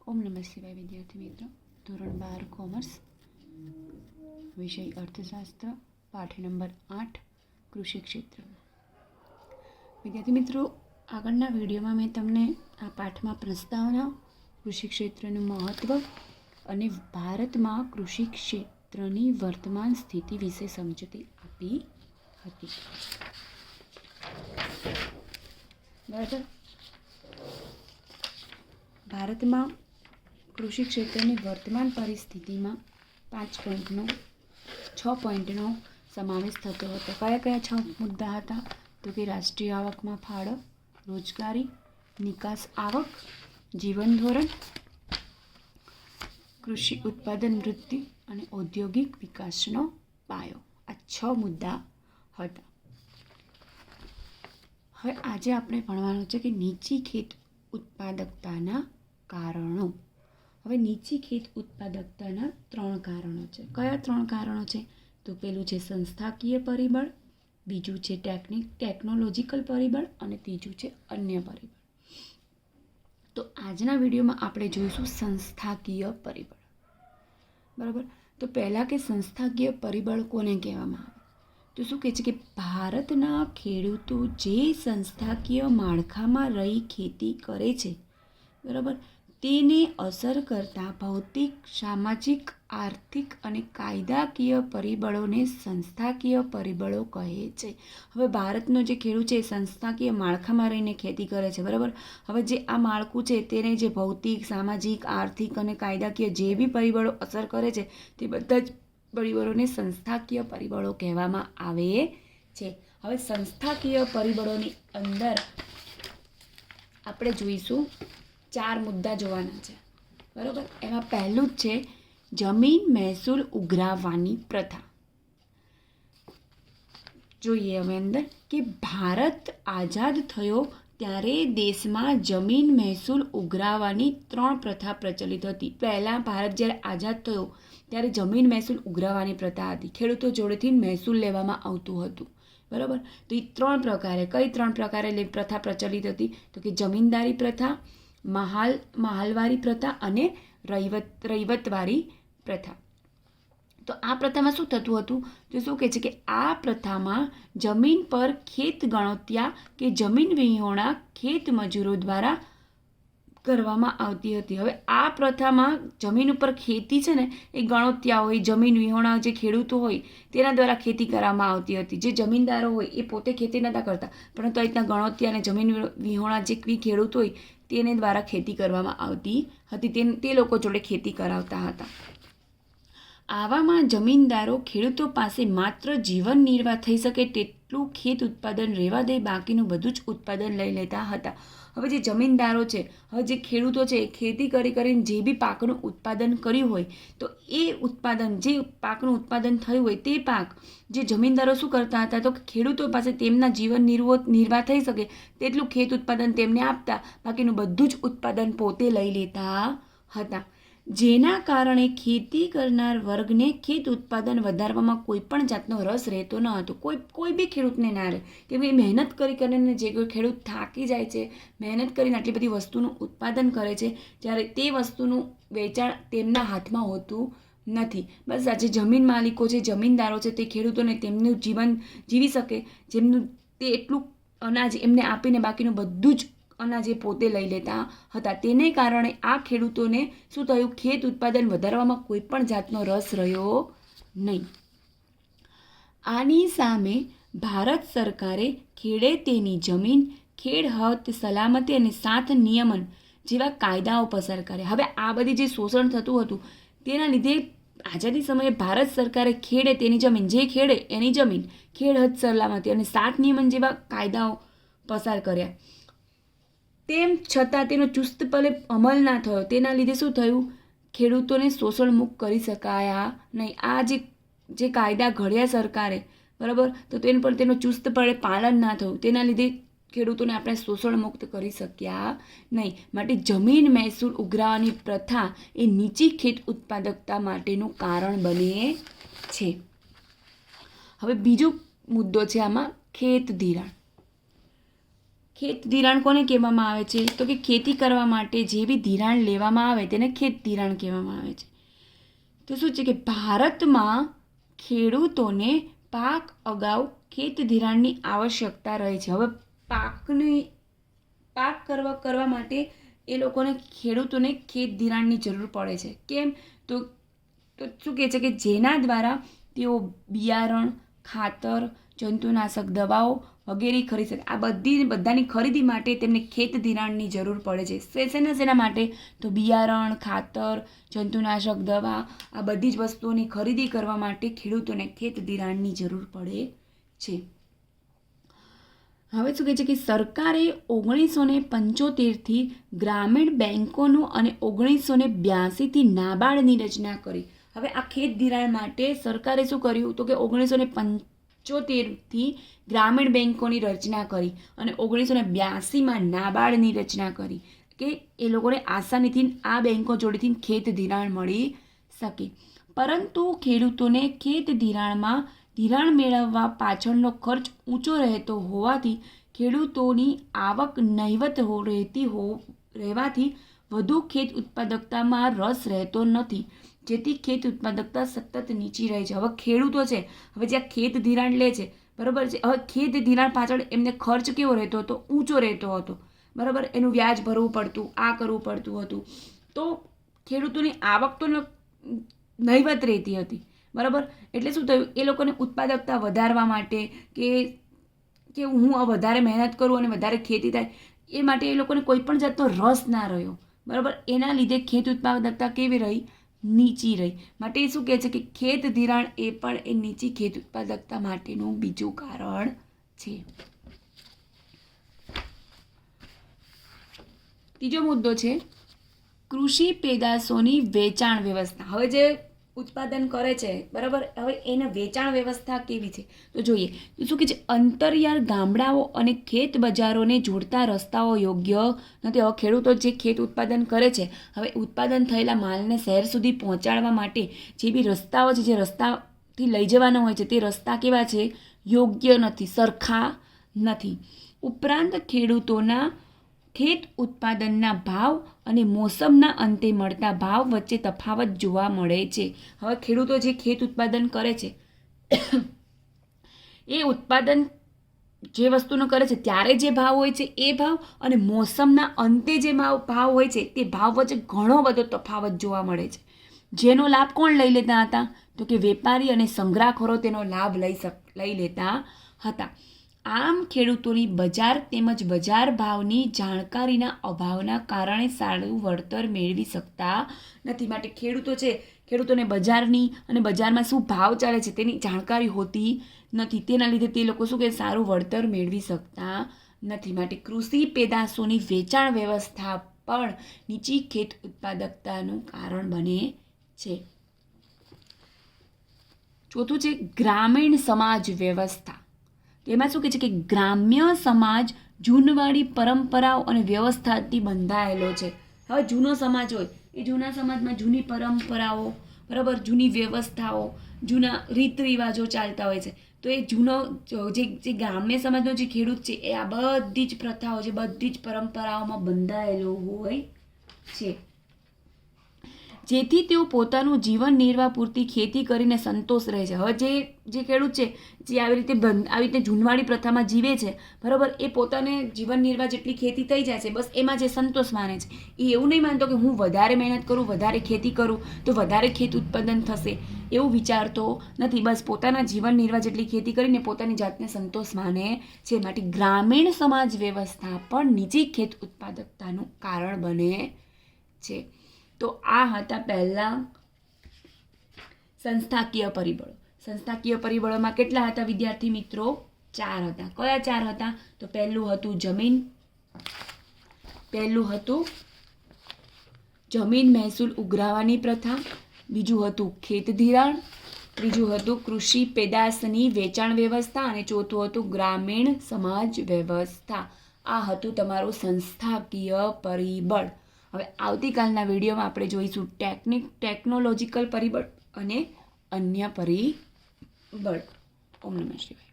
ઓમ નમઃ શિવાય વિદ્યાર્થી મિત્રો, ધોરણ 12 કોમર્સ, વિષય અર્થશાસ્ત્ર, પાઠ નંબર 8 કૃષિ ક્ષેત્ર. વિદ્યાર્થી મિત્રો, આગળના વિડીયોમાં મેં તમને આ પાઠમાં પ્રસ્તાવના, કૃષિ ક્ષેત્રનું મહત્ત્વ અને ભારતમાં કૃષિ ક્ષેત્રની વર્તમાન સ્થિતિ વિશે સમજૂતી આપી હતી. બરાબર. ભારતમાં કૃષિ ક્ષેત્રની વર્તમાન પરિસ્થિતિમાં 6 પોઈન્ટનો સમાવેશ થતો હતો. કયા કયા 6 મુદ્દા હતા? તો કે રાષ્ટ્રીય આવકમાં ફાળો, રોજગારી, નિકાસ આવક, જીવન ધોરણ, કૃષિ ઉત્પાદન વૃદ્ધિ અને ઔદ્યોગિક વિકાસનો પાયો. આ 6 મુદ્દા હતા. હવે આજે આપણે ભણવાનું છે કે નીચી ખેત ઉત્પાદકતાના કારણો. હવે નીચી ખેત ઉત્પાદકતાના 3 કારણો છે. કયા 3 કારણો છે? તો પેલું છે સંસ્થાકીય પરિબળ, બીજું છે ટેકનોલોજીકલ પરિબળ અને ત્રીજું છે અન્ય પરિબળ. તો આજના વિડીયોમાં આપણે જોઈશું સંસ્થાકીય પરિબળ. બરાબર. તો પહેલાં કે સંસ્થાકીય પરિબળ કોને કહેવામાં આવે? તો શું કહે છે કે ભારતના ખેડૂતો જે સંસ્થાકીય માળખામાં રહી ખેતી કરે છે, બરાબર, તેને અસર કરતા ભૌતિક, સામાજિક, આર્થિક અને કાયદાકીય પરિબળોને સંસ્થાકીય પરિબળો કહે છે. હવે ભારતનો જે ખેડૂત છે એ સંસ્થાકીય માળખામાં રહીને ખેતી કરે છે, બરાબર. હવે જે આ માળખું છે તેને જે ભૌતિક, સામાજિક, આર્થિક અને કાયદાકીય જે બી પરિબળો અસર કરે છે તે બધા જ પરિબળોને સંસ્થાકીય પરિબળો કહેવામાં આવે છે. હવે સંસ્થાકીય પરિબળોની અંદર આપણે જોઈશું 4 મુદ્દા જોવાના છે, બરાબર. એમાં પહેલું જ છે જમીન મહેસૂલ ઉઘરાવવાની પ્રથા. જોઈએ હવે અંદર કે ભારત આઝાદ થયો ત્યારે દેશમાં જમીન મહેસૂલ ઉઘરાવવાની 3 પ્રથા પ્રચલિત હતી. પહેલાં ભારત જ્યારે આઝાદ થયો ત્યારે જમીન મહેસૂલ ઉઘરાવવાની પ્રથા હતી. ખેડૂતો જોડેથી મહેસૂલ લેવામાં આવતું હતું, બરાબર. તો એ 3 પ્રકારે, કઈ 3 પ્રકારે પ્રથા પ્રચલિત હતી? તો કે જમીનદારી પ્રથા, મહાલવારી પ્રથા અને રૈવતવારી પ્રથા. તો આ પ્રથામાં શું થતું હતું? તો શું કહે છે કે આ પ્રથામાં જમીન પર ખેત ગણોત્યા કે જમીન વિહોણા ખેત મજૂરો દ્વારા કરવામાં આવતી હતી. હવે આ પ્રથામાં જમીન ઉપર ખેતી છે ને એ ગણોત્યા હોય, જમીન વિહોણા જે ખેડૂતો હોય તેના દ્વારા ખેતી કરવામાં આવતી હતી. જે જમીનદારો હોય એ પોતે ખેતી નહોતા કરતા, પરંતુ આ રીતના ગણોત્યા અને જમીન વિહોણા જે ખેડૂત હોય તેને દ્વારા ખેતી કરવામાં આવતી હતી. તે લોકો જોડે ખેતી કરાવતા હતા. આવામાં જમીનદારો ખેડૂતો પાસે માત્ર જીવન નિર્વાહ થઈ શકે તેટલું ખેત ઉત્પાદન રહેવા દે, બાકીનું બધું જ ઉત્પાદન લઈ લેતા હતા. હવે જે જમીનદારો છે, હવે જે ખેડૂતો છે, ખેતી કરીને જે બી પાકનું ઉત્પાદન કર્યું હોય તો એ ઉત્પાદન, જે પાકનું ઉત્પાદન થયું હોય તે પાક જે જમીનદારો શું કરતા હતા? તો ખેડૂતો પાસે તેમના જીવન નિર્વાહ થઈ શકે તેટલું ખેત ઉત્પાદન તેમને આપતા, બાકીનું બધું જ ઉત્પાદન પોતે લઈ લેતા હતા. જેના કારણે ખેતી કરનાર વર્ગને ખેત ઉત્પાદન વધારવામાં કોઈ પણ જાતનો રસ રહેતો ન હતો. કોઈ બી ખેડૂતને ના રહે, કેમ કે મહેનત કરીને જે કોઈ ખેડૂત થાકી જાય છે, મહેનત કરીને આટલી બધી વસ્તુનું ઉત્પાદન કરે છે, જ્યારે તે વસ્તુનું વેચાણ તેમના હાથમાં હોતું નથી. બસ આ જે જમીન માલિકો છે, જમીનદારો છે, તે ખેડૂતોને તેમનું જીવન જીવી શકે જેમનું તે એટલું અનાજ એમને આપીને બાકીનું બધું જ અનાજ એ પોતે લઈ લેતા હતા. તેને કારણે આ ખેડૂતોને શું થયું? ખેત ઉત્પાદન વધારવામાં કોઈ પણ જાતનો રસ રહ્યો નહીં. આની સામે ભારત સરકારે ખેડે તેની જમીન, ખેડ હદ સલામતી અને સાથ નિયમન જેવા કાયદાઓ પસાર કર્યા. હવે આ બધી જે શોષણ થતું હતું તેના લીધે આઝાદી સમયે ભારત સરકારે ખેડે તેની જમીન, જે ખેડે એની જમીન, ખેડ હદ સલામતી અને સાથ નિયમન જેવા કાયદાઓ પસાર કર્યા. તેમ છતાં તેનો ચુસ્તપણે અમલ ના થયો. તેના લીધે શું થયું? ખેડૂતોને શોષણ મુક્ત કરી શકાયા નહીં. આ જે કાયદા ઘડ્યા સરકારે, બરાબર, તો તેના પર તેનું ચુસ્તપણે પાલન ના થયું. તેના લીધે ખેડૂતોને આપણે શોષણ મુક્ત કરી શક્યા નહીં. માટે જમીન મહેસૂલ ઉઘરાવવાની પ્રથા એ નીચી ખેત ઉત્પાદકતા માટેનું કારણ બને છે. હવે બીજો મુદ્દો છે આમાં ખેત ધિરાણ. ખેત ધિરાણ કોને કહેવામાં આવે છે? તો કે ખેતી કરવા માટે જે બી ધિરાણ લેવામાં આવે તેને ખેત ધિરાણ કહેવામાં આવે છે. તો શું છે કે ભારતમાં ખેડૂતોને પાક અગાઉ ખેત ધિરાણની આવશ્યકતા રહે છે. હવે પાક કરવા માટે એ લોકોને ખેડૂતોને ખેત ધિરાણની જરૂર પડે છે. કેમ? તો શું કહે છે કે જેના દ્વારા તેઓ બિયારણ, ખાતર, જંતુનાશક દવાઓ વગેરે ખરીદી શકે. આ બધાની ખરીદી માટે તેમને ખેત ધિરાણની જરૂર પડે છે. શેના માટે? તો બિયારણ, ખાતર, જંતુનાશક દવા આ બધી જ વસ્તુઓની ખરીદી કરવા માટે ખેડૂતોને ખેત ધિરાણની જરૂર પડે છે. હવે શું કહે છે કે સરકારે 1975થી ગ્રામીણ બેન્કોનું અને 1982થી નાબાર્ડની રચના કરી. હવે આ ખેત ધિરાણ માટે સરકારે શું કર્યું? તો કે 1975થી ગ્રામીણ બેન્કોની રચના કરી અને 1982માં નાબાર્ડની રચના કરી કે એ લોકોને આસાનીથી આ બેન્કો જોડેથી ખેત ધિરાણ મળી શકે. પરંતુ ખેડૂતોને ખેત ધિરાણ મેળવવા પાછળનો ખર્ચ ઊંચો રહેતો હોવાથી ખેડૂતોની આવક નહિવત રહેવાથી વધુ ખેત ઉત્પાદકતામાં રસ રહેતો નથી, જેથી ખેત ઉત્પાદકતા સતત નીચી રહે છે. હવે ખેડૂતો છે, હવે જ્યાં ખેત ધિરાણ લે છે, બરાબર છે, હવે ખેત ધિરાણ પાછળ એમને ખર્ચ કેવો રહેતો હતો? ઊંચો રહેતો હતો, બરાબર. એનું વ્યાજ ભરવું પડતું, આ કરવું પડતું હતું, તો ખેડૂતોની આવક તો નહિવત રહેતી હતી, બરાબર. એટલે શું થયું? એ લોકોને ઉત્પાદકતા વધારવા માટે કે હું વધારે મહેનત કરું અને વધારે ખેતી થાય, એ માટે એ લોકોને કોઈ પણ જાતનો રસ ના રહ્યો, બરાબર. એના લીધે ખેત ઉત્પાદકતા કેવી રહી? નીચી રહી. માટે શું કહે છે કે ખેત ધિરાણ એ પણ એ નીચી ખેત ઉત્પાદકતા માટેનું બીજું કારણ છે. ત્રીજો મુદ્દો છે કૃષિ પેદાશોની વેચાણ વ્યવસ્થા. હવે જે ઉત્પાદન કરે છે, બરાબર, હવે એના વેચાણ વ્યવસ્થા કેવી છે? તો જોઈએ. તો શું કહે છે? અંતરિયાળ ગામડાઓ અને ખેત બજારોને જોડતા રસ્તાઓ યોગ્ય નથી. હવે ખેડૂતો જે ખેત ઉત્પાદન કરે છે, હવે ઉત્પાદન થયેલા માલને શહેર સુધી પહોંચાડવા માટે જે બી રસ્તાઓ છે, જે રસ્તાથી લઈ જવાના હોય છે, તે રસ્તા કેવા છે? યોગ્ય નથી, સરખા નથી. ઉપરાંત ખેડૂતોના ખેત ઉત્પાદનના ભાવ અને મોસમના અંતે મળતા ભાવ વચ્ચે તફાવત જોવા મળે છે. હવે ખેડૂતો જે ખેત ઉત્પાદન કરે છે, એ ઉત્પાદન જે વસ્તુનો કરે છે ત્યારે જે ભાવ હોય છે એ ભાવ અને મોસમના અંતે જે ભાવ હોય છે તે ભાવ વચ્ચે ઘણો બધો તફાવત જોવા મળે છે. જેનો લાભ કોણ લઈ લેતા હતા? તો કે વેપારી અને સંગ્રાહખોરો તેનો લાભ લઈ લેતા હતા. આમ ખેડૂતોની બજાર તેમજ બજાર ભાવની જાણકારીના અભાવના કારણે સારું વળતર મેળવી શકતા નથી. માટે ખેડૂતો છે, ખેડૂતોને બજારની અને બજારમાં શું ભાવ ચાલે છે તેની જાણકારી હોતી નથી. તેના લીધે તે લોકો શું કે સારું વળતર મેળવી શકતા નથી. માટે કૃષિ પેદાશોની વેચાણ વ્યવસ્થા પણ નીચી ખેત ઉત્પાદકતાનું કારણ બને છે. ચોથું છે ગ્રામીણ સમાજ વ્યવસ્થા. એમાં શું કહે છે કે ગ્રામ્ય સમાજ જૂનવાડી પરંપરાઓ અને વ્યવસ્થાથી બંધાયેલો છે. હવે જૂનો સમાજ હોય, એ જૂના સમાજમાં જૂની પરંપરાઓ, બરાબર, જૂની વ્યવસ્થાઓ, જૂના રીત રિવાજો ચાલતા હોય છે. તો એ જૂનો જે ગ્રામ્ય સમાજનો જે ખેડૂત છે, એ આ બધી જ પ્રથાઓ છે, બધી જ પરંપરાઓમાં બંધાયેલો હોય છે, જેથી તેઓ પોતાનું જીવન નિર્વાહ પૂરતી ખેતી કરીને સંતોષ રહે છે. હવે જે ખેડૂત છે, જે આવી રીતે જૂનવાડી પ્રથામાં જીવે છે, બરાબર, એ પોતાને જીવન નિર્વાહ જેટલી ખેતી થઈ જાય છે, બસ એમાં જે સંતોષ માને છે. એ એવું નહીં માનતો કે હું વધારે મહેનત કરું, વધારે ખેતી કરું તો વધારે ખેત ઉત્પાદન થશે, એવું વિચારતો નથી. બસ પોતાના જીવન નિર્વાહ જેટલી ખેતી કરીને પોતાની જાતને સંતોષ માને છે. માટે ગ્રામીણ સમાજ વ્યવસ્થા પણ નીચી ખેત ઉત્પાદકતાનું કારણ બને છે. તો આ હતા પહેલા સંસ્થાકીય પરિબળો. સંસ્થાકીય પરિબળોમાં કેટલા હતા વિદ્યાર્થી મિત્રો? 4 હતા. કયા 4 હતા? તો પહેલું હતું જમીન મહેસૂલ ઉઘરાવાની પ્રથા, બીજું હતું ખેત ધિરાણ, ત્રીજું હતું કૃષિ પેદાશની વેચાણ વ્યવસ્થા અને ચોથું હતું ગ્રામીણ સમાજ વ્યવસ્થા. આ હતું તમારું સંસ્થાકીય પરિબળ. હવે આવતીકાલના વિડીયોમાં આપણે જોઈશું ટેકનોલોજીકલ પરિબળ અને અન્ય પરિબળ. ઓમ નમઃ શિવાય.